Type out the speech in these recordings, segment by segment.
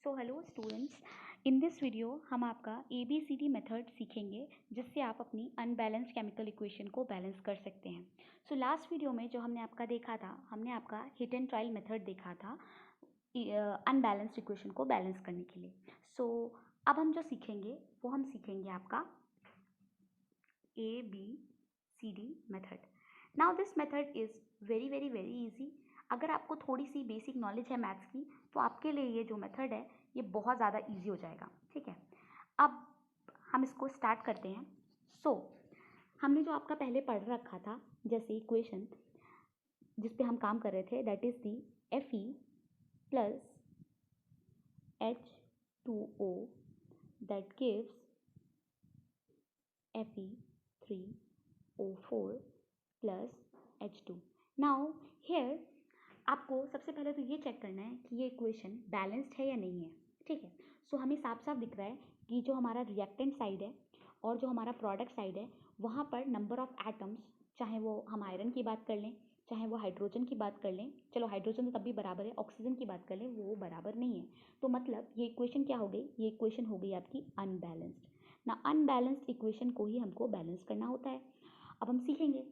So hello students, in this video हम आपका ABCD method सीखेंगे जिससे आप अपनी अनबैलेंस्ड केमिकल इक्वेशन को बैलेंस कर सकते हैं। सो लास्ट वीडियो में जो हमने आपका देखा था, हमने आपका हिट एंड ट्रायल मेथड देखा था अनबैलेंस्ड इक्वेशन को बैलेंस करने के लिए। सो अब हम जो सीखेंगे वो हम सीखेंगे आपका ABCD method. Now this method is very easy. अगर आपको थोड़ी सी बेसिक नॉलेज है मैथ्स की तो आपके लिए ये जो मेथड है ये बहुत ज़्यादा इजी हो जाएगा। ठीक है, अब हम इसको स्टार्ट करते हैं। हमने जो आपका पहले पढ़ रखा था जैसे इक्वेशन जिस पे हम काम कर रहे थे, that is the Fe plus H2O that gives Fe3O4 plus H2। Now here आपको सबसे पहले तो ये चेक करना है कि ये इक्वेशन बैलेंस्ड है या नहीं है। ठीक है, सो हमें साफ साफ दिख रहा है कि जो हमारा रिएक्टेंट साइड है और जो हमारा प्रोडक्ट साइड है वहाँ पर नंबर ऑफ एटम्स, चाहे वो हम आयरन की बात कर लें चाहे वो हाइड्रोजन की बात कर लें, चलो हाइड्रोजन तो तब भी बराबर है, ऑक्सीजन की बात कर लें वो बराबर नहीं है। तो मतलब ये इक्वेशन क्या हो गई, ये इक्वेशन हो गई आपकी अनबैलेंस्ड। ना अनबैलेंस्ड इक्वेशन को ही हमको बैलेंस करना होता है। अब हम सीखेंगे।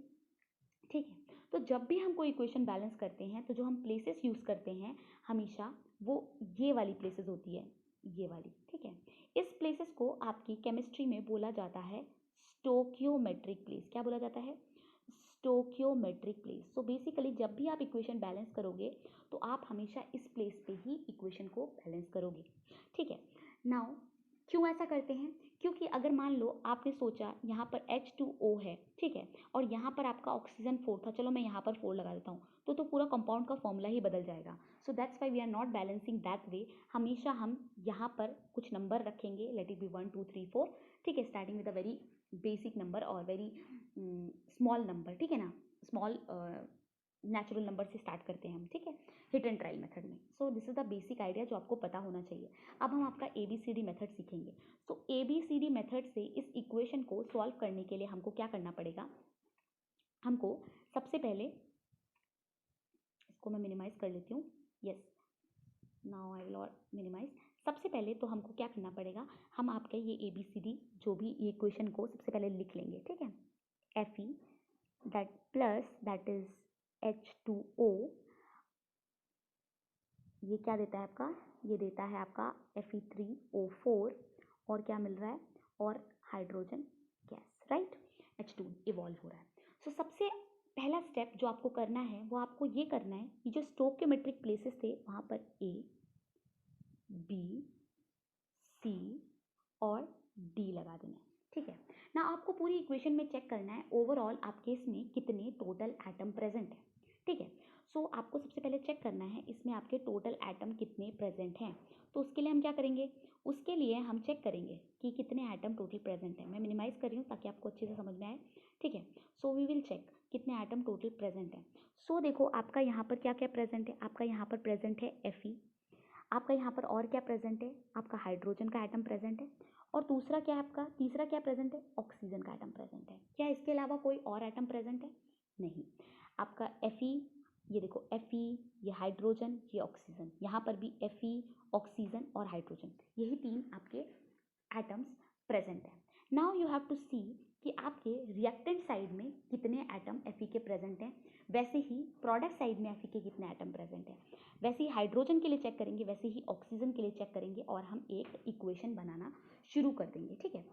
ठीक है, तो जब भी हम कोई इक्वेशन बैलेंस करते हैं तो जो हम प्लेसेस यूज़ करते हैं हमेशा वो ये वाली प्लेसेस होती है, ये वाली। ठीक है, इस प्लेसेस को आपकी केमिस्ट्री में बोला जाता है स्टोकियोमेट्रिक प्लेस। क्या बोला जाता है? स्टोकियोमेट्रिक प्लेस। सो बेसिकली जब भी आप इक्वेशन बैलेंस करोगे तो आप हमेशा इस प्लेस पे ही इक्वेशन को बैलेंस करोगे। ठीक है, नाउ क्यों ऐसा करते हैं? क्योंकि अगर मान लो आपने सोचा यहाँ पर H2O है, ठीक है, और यहाँ पर आपका ऑक्सीजन 4 था, चलो मैं यहाँ पर 4 लगा देता हूँ तो पूरा कंपाउंड का फॉर्मूला ही बदल जाएगा। So that's why we are not balancing that way. हमेशा हम यहाँ पर कुछ नंबर रखेंगे, लेट इट बी 1 2 3 4। ठीक है, starting with a very basic number और वेरी स्मॉल नंबर। ठीक है ना, स्मॉल नेचुरल नंबर से स्टार्ट करते हैं हम। ठीक है, हिट एंड ट्रायल मेथड में। So this is the basic idea जो आपको पता होना चाहिए। अब हम आपका ABCD मेथड सीखेंगे। सो ABCD मेथड से इस इक्वेशन को सॉल्व करने के लिए हमको क्या करना पड़ेगा? हमको सबसे पहले इसको मैं मिनिमाइज कर लेती हूँ। Yes, now I will minimise. सबसे पहले तो हमको क्या करना पड़ेगा, हम आपके ये ABCD जो भी ये इक्वेशन को सबसे पहले लिख लेंगे। ठीक है, Fe that plus that is H2O, ये क्या देता है आपका? ये देता है आपका Fe3O4 और क्या मिल रहा है? और hydrogen gas, right? H2 evolve हो रहा है। सो सबसे पहला स्टेप जो आपको करना है वो आपको ये करना है कि जो स्टोकियोमेट्रिक प्लेसेस थे वहाँ पर A, B, C और D लगा देना है। ठीक है ना, आपको पूरी इक्वेशन में चेक करना है ओवरऑल आपके इसमें कितने टोटल एटम प्रेजेंट है। ठीक है, सो आपको सबसे पहले चेक करना है इसमें आपके टोटल एटम कितने प्रेजेंट हैं। तो उसके लिए हम क्या करेंगे? उसके लिए हम चेक करेंगे कि कितने एटम टोटल प्रेजेंट है। मैं मिनिमाइज कर रही हूँ ताकि आपको अच्छे से समझ में आए। ठीक है, सो वी विल चेक कितने एटम टोटल प्रेजेंट है। सो देखो आपका यहाँ पर क्या क्या प्रेजेंट है। आपका यहाँ पर प्रेजेंट है Fe, आपका यहाँ पर और क्या प्रेजेंट है? आपका हाइड्रोजन का एटम प्रेजेंट है, और दूसरा क्या है आपका? तीसरा क्या प्रेजेंट है? ऑक्सीजन का एटम प्रेजेंट है। क्या इसके अलावा कोई और एटम प्रेजेंट है? नहीं। आपका Fe, ये देखो Fe, ये हाइड्रोजन, ये ऑक्सीजन, यहाँ पर भी Fe, ऑक्सीजन और हाइड्रोजन, यही तीन आपके एटम्स प्रेजेंट है। नाउ यू हैव टू सी कि आपके रिएक्टेंट साइड में कितने एटम Fe के प्रेजेंट हैं, वैसे ही प्रोडक्ट साइड में Fe के कितने एटम प्रेजेंट हैं। वैसे ही हाइड्रोजन के लिए चेक करेंगे, वैसे ही ऑक्सीजन के लिए चेक करेंगे और हम एक इक्वेशन बनाना शुरू कर देंगे। ठीक है,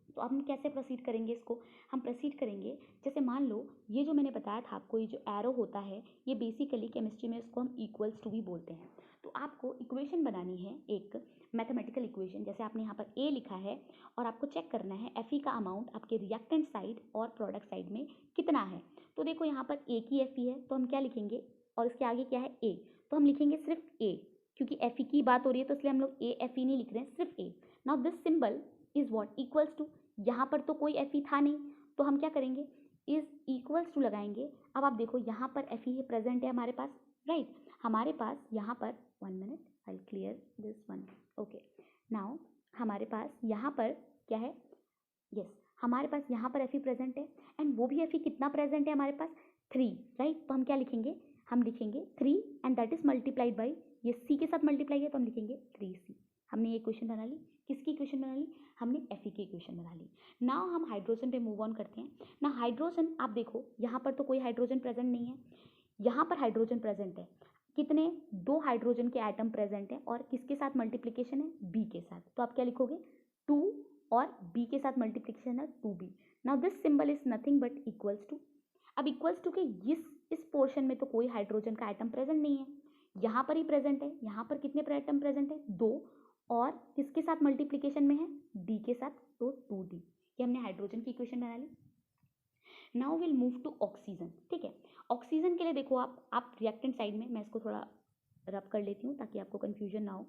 तो अब हम कैसे प्रोसीड करेंगे इसको? हम प्रोसीड करेंगे जैसे मान लो ये जो मैंने बताया था आपको, ये जो एरो होता है ये बेसिकली केमिस्ट्री में इसको हम इक्वल्स टू भी बोलते हैं। तो आपको इक्वेशन बनानी है एक मैथमेटिकल इक्वेशन, जैसे आपने यहाँ पर A लिखा है और आपको चेक करना है Fe का अमाउंट आपके रिएक्टेंट साइड और प्रोडक्ट साइड में कितना है। तो देखो यहाँ पर A की Fe है तो हम क्या लिखेंगे, और इसके आगे क्या है? A, तो हम लिखेंगे सिर्फ A, क्योंकि Fe की बात हो रही है तो इसलिए हम लोग Fe नहीं लिख रहे हैं, सिर्फ A। Now this symbol is what? Equals to. यहाँ पर तो कोई Fe था नहीं तो हम क्या करेंगे? इज इक्वल्स टू लगाएंगे। अब आप देखो यहाँ पर Fe प्रेजेंट है हमारे पास, राइट? हमारे पास यहाँ पर 1 minute, I will clear this one. Okay, now हमारे पास यहाँ पर क्या है? यस, हमारे पास यहाँ पर Fe प्रेजेंट है, एंड वो भी Fe कितना प्रेजेंट है हमारे पास? 3, राइट? तो हम क्या लिखेंगे? हम लिखेंगे 3 and that is multiplied by, ये C के साथ मल्टीप्लाई है तो हम लिखेंगे 3C। हमने ये इक्वेशन बना ली। किसकी इक्वेशन बना ली? हमने Fe की इक्वेशन बना ली। नाउ हम हाइड्रोजन पे मूव ऑन करते हैं ना। हाइड्रोजन आप देखो यहाँ पर तो कोई हाइड्रोजन प्रेजेंट नहीं है, यहाँ पर हाइड्रोजन प्रेजेंट है। कितने? 2 हाइड्रोजन के एटम प्रेजेंट है और किसके साथ मल्टीप्लिकेशन है? बी के साथ। तो आप क्या लिखोगे? 2 और बी के साथ मल्टीप्लिकेशन है 2b। Now this symbol is nothing but equals to. अब इक्वल्स टू के इस पोर्शन में तो कोई हाइड्रोजन का एटम प्रेजेंट नहीं है, यहाँ पर ही प्रेजेंट है। यहाँ पर कितने एटम प्रेजेंट है? 2 और किसके साथ मल्टीप्लिकेशन में है? डी के साथ, तो 2d। ये हमने हाइड्रोजन की इक्वेशन बना ली। Now will move to oxygen. ठीक है, ऑक्सीजन के लिए देखो आप रिएक्टेंट साइड में, मैं इसको थोड़ा रब कर लेती हूँ ताकि आपको कंफ्यूजन ना हो।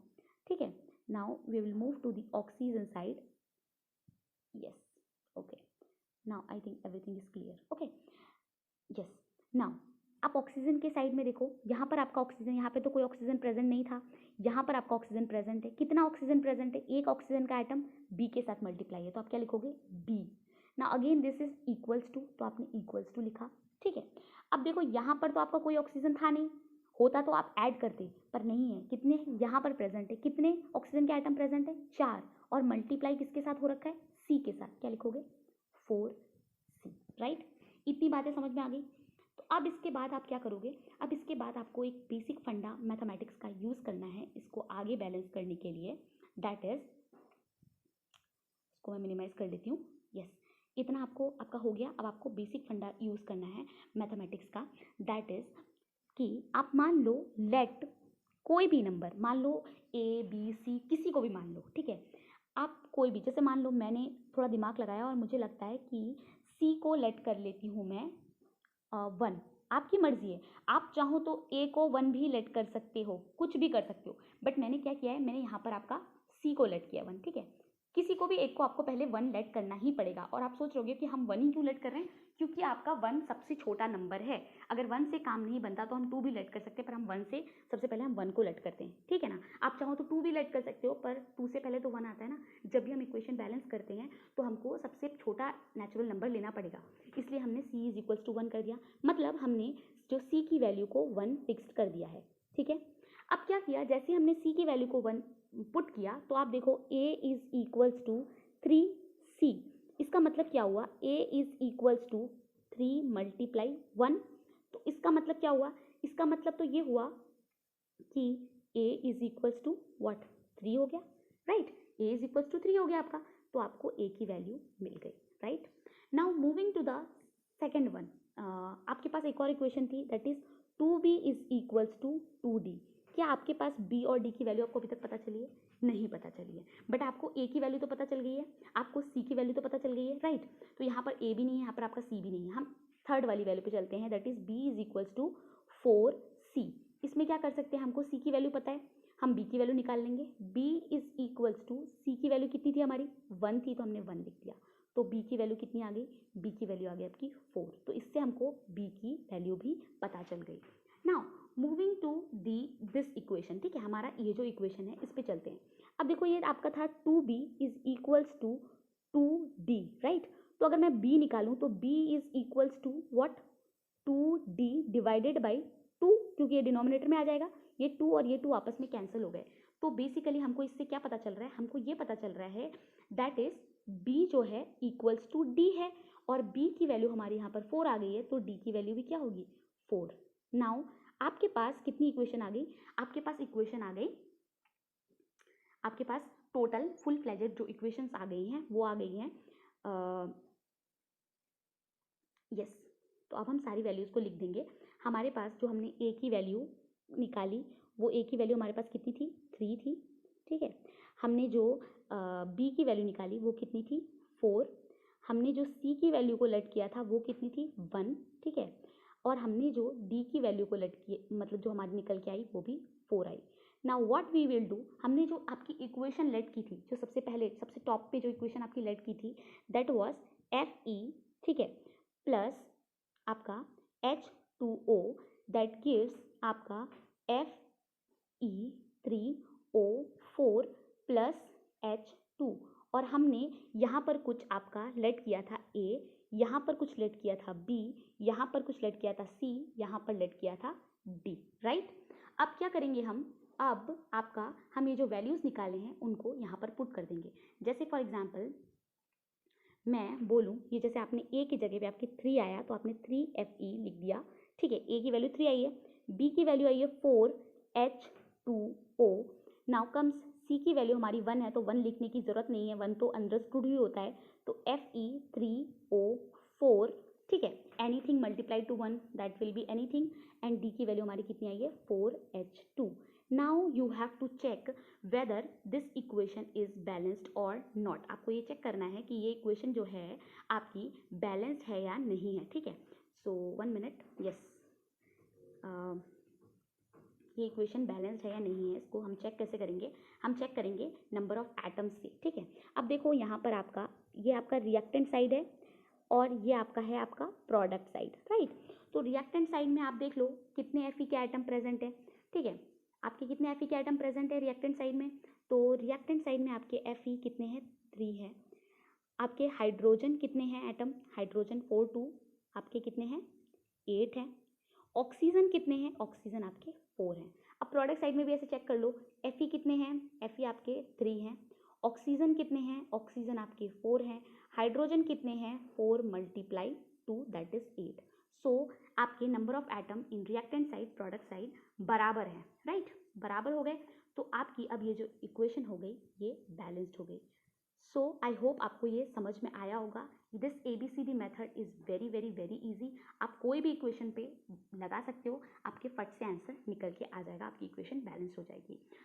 ठीक है, now we will move to the oxygen side. Yes, okay, now I think everything is clear. Okay, yes. Now आप ऑक्सीजन के साइड में देखो, यहाँ पर आपका ऑक्सीजन, यहाँ पे तो कोई ऑक्सीजन प्रेजेंट नहीं था, यहाँ पर आपका ऑक्सीजन प्रेजेंट है। कितना ऑक्सीजन प्रेजेंट है? एक ऑक्सीजन का एटम बी के साथ मल्टीप्लाई है, तो आप क्या लिखोगे? बी। ना again this is equals to, तो आपने इक्वल्स टू लिखा। ठीक है, अब देखो यहाँ पर तो आपका कोई ऑक्सीजन था नहीं, होता तो आप ऐड करते, पर नहीं है। कितने यहाँ पर प्रेजेंट है? कितने ऑक्सीजन के आइटम प्रेजेंट है? 4, और मल्टीप्लाई किसके साथ हो रखा है? सी के साथ। क्या लिखोगे? 4C। राइट, इतनी बातें समझ में आ गई। तो अब इसके बाद आप क्या करोगे? अब इसके बाद आपको एक बेसिक फंडा मैथमेटिक्स का यूज़ करना है इसको आगे बैलेंस करने के लिए। दैट इज, इसको मैं मिनिमाइज कर लेती हूँ। यस, इतना आपका हो गया। अब आपको बेसिक फंडा यूज़ करना है मैथमेटिक्स का। दैट इज कि आप मान लो लेट कोई भी नंबर, मान लो ABC, किसी को भी मान लो। ठीक है, आप कोई भी, जैसे मान लो मैंने थोड़ा दिमाग लगाया और मुझे लगता है कि C को लेट कर लेती हूँ मैं 1। आपकी मर्जी है, आप चाहो तो A को 1 भी लेट कर सकते हो, कुछ भी कर सकते हो। बट मैंने क्या किया है, मैंने यहाँ पर आपका C को लेट किया 1। ठीक है, किसी को भी एक को आपको पहले 1 लेट करना ही पड़ेगा। और आप सोच रहोगे कि हम 1 ही क्यों लेट कर रहे हैं? क्योंकि आपका 1 सबसे छोटा नंबर है। अगर 1 से काम नहीं बनता तो हम 2 भी लेट कर सकते हैं, पर हम 1 से सबसे पहले हम 1 को लेट करते हैं। ठीक है ना, आप चाहो तो 2 भी लेट कर सकते हो, पर 2 से पहले तो 1 आता है ना। जब भी हम इक्वेशन बैलेंस करते हैं तो हमको सबसे छोटा नेचुरल नंबर लेना पड़ेगा, इसलिए हमने C इज इक्वल्स टू 1 कर दिया। मतलब हमने जो C की वैल्यू को 1 फिक्स्ड कर दिया है। ठीक है, अब क्या किया, जैसे हमने C की वैल्यू को 1 पुट किया तो आप देखो A is equals to 3C। इसका मतलब क्या हुआ? A is equals to 3 multiply 1। तो इसका मतलब क्या हुआ? इसका मतलब तो ये हुआ कि A is equals to what? 3 हो गया। Right, A is equals to 3 हो गया आपका, तो आपको A की वैल्यू मिल गई। Right, now moving to the second one, आपके पास एक और इक्वेशन थी, that is 2B is equals to 2D। क्या आपके पास B और D की वैल्यू आपको अभी तक पता चली है? नहीं पता चली है, बट आपको A की वैल्यू तो पता चल गई है, आपको C की वैल्यू तो पता चल गई है। राइट, तो यहाँ पर A भी नहीं है, यहाँ पर आपका C भी नहीं है। हम थर्ड वाली वैल्यू पे चलते हैं, that is B is equals to 4C। इसमें क्या कर सकते हैं, हमको C की वैल्यू पता है, हम B की वैल्यू निकाल लेंगे। B is equals to, C की वैल्यू कितनी थी हमारी? 1 थी, तो हमने 1 लिख दिया। तो B की वैल्यू कितनी आ गई? B की वैल्यू आ गई आपकी 4। तो इससे हमको B की वैल्यू भी पता चल गई। Now moving to this equation. ठीक है, हमारा ये जो इक्वेशन है इस पे चलते हैं। अब देखो ये आपका था 2B is equals to 2D। Right, तो अगर मैं B निकालूं तो B is equals to what? 2D divided by 2, क्योंकि ये डिनोमिनेटर में आ जाएगा। ये 2 और ये 2 आपस में कैंसिल हो गए। तो बेसिकली हमको इससे क्या पता चल रहा है? हमको ये पता चल रहा है दैट इज B जो है इक्वल्स टू D है, और B की वैल्यू हमारी यहाँ पर 4 आ गई है, तो D की वैल्यू भी क्या होगी? 4। नाउ आपके पास कितनी इक्वेशन आ गई? आपके पास इक्वेशन आ गई, आपके पास टोटल फुल फ्लेजेड जो इक्वेशंस आ गई हैं वो आ गई हैं यस। तो अब हम सारी वैल्यूज़ को लिख देंगे। हमारे पास जो हमने A की वैल्यू निकाली, वो A की वैल्यू हमारे पास कितनी थी? 3 थी। ठीक है, हमने जो B की वैल्यू निकाली वो कितनी थी? 4। हमने जो C की वैल्यू को लेट किया था वो कितनी थी? 1। ठीक है, और हमने जो D की वैल्यू को लेट की, मतलब जो हमारी निकल के आई वो भी 4 आई। Now what we will do, हमने जो आपकी इक्वेशन लेट की थी, जो सबसे पहले सबसे टॉप पे जो इक्वेशन आपकी लेट की थी, दैट वाज Fe। ठीक है, प्लस आपका H2O दैट गिव्स आपका Fe3O4 प्लस H2। और हमने यहाँ पर कुछ आपका लेट किया था A, यहाँ पर कुछ लेट किया था B, यहाँ पर कुछ लेट किया था C, यहाँ पर लेट किया था D। राइट, अब क्या करेंगे हम? अब आपका हम ये जो वैल्यूज़ निकाले हैं उनको यहाँ पर पुट कर देंगे। जैसे फॉर एग्जांपल मैं बोलूँ, ये जैसे आपने ए की जगह पे आपके 3 आया तो आपने 3Fe लिख दिया, ठीक है। ए की वैल्यू 3 आई है, बी की वैल्यू आई है 4H2O। नाउ कम्स सी की वैल्यू हमारी 1 है तो 1 लिखने की ज़रूरत नहीं है, 1 तो अंडरस्टूड ही होता है, तो Fe3O4, ठीक है। Anything multiply to 1 that will be anything, and D की वैल्यू हमारी कितनी आई है 4H2। Now you have to check whether this equation is balanced और नॉट। आपको ये चेक करना है कि ये इक्वेशन जो है आपकी बैलेंस्ड है या नहीं है, ठीक है। सो 1 मिनट, यस, ये इक्वेशन बैलेंस्ड है या नहीं है, इसको हम चेक कैसे करेंगे, हम चेक करेंगे नंबर ऑफ एटम्स से, ठीक है। अब देखो यहाँ पर आपका ये आपका रिएक्टेंट साइड है और ये आपका है आपका प्रोडक्ट साइड, राइट। तो रिएक्टेंट साइड में आप देख लो कितने Fe के आइटम प्रेजेंट है, ठीक है। आपके कितने Fe के आइटम प्रेजेंट है रिएक्टेंट साइड में, तो रिएक्टेंट साइड में आपके Fe कितने हैं 3 है। आपके हाइड्रोजन कितने हैं एटम, हाइड्रोजन 4 2, आपके कितने हैं 8 हैं। ऑक्सीजन कितने हैं, ऑक्सीजन आपके 4 हैं। अब प्रोडक्ट साइड में भी ऐसे चेक कर लो, Fe कितने हैं, Fe आपके 3 हैं। ऑक्सीजन कितने हैं, ऑक्सीजन आपके 4 हैं। हाइड्रोजन कितने हैं 4 मल्टीप्लाई 2 दैट इज 8। सो आपके number of atom in reactant side product side बराबर है, राइट, बराबर हो गए। तो आपकी अब ये जो इक्वेशन हो गई ये बैलेंस्ड हो गई। सो आई होप आपको ये समझ में आया होगा। This ABCD method is very very very easy. आप कोई भी इक्वेशन पे लगा सकते हो, आपके फट से आंसर निकल के आ जाएगा, आपकी इक्वेशन बैलेंस हो जाएगी।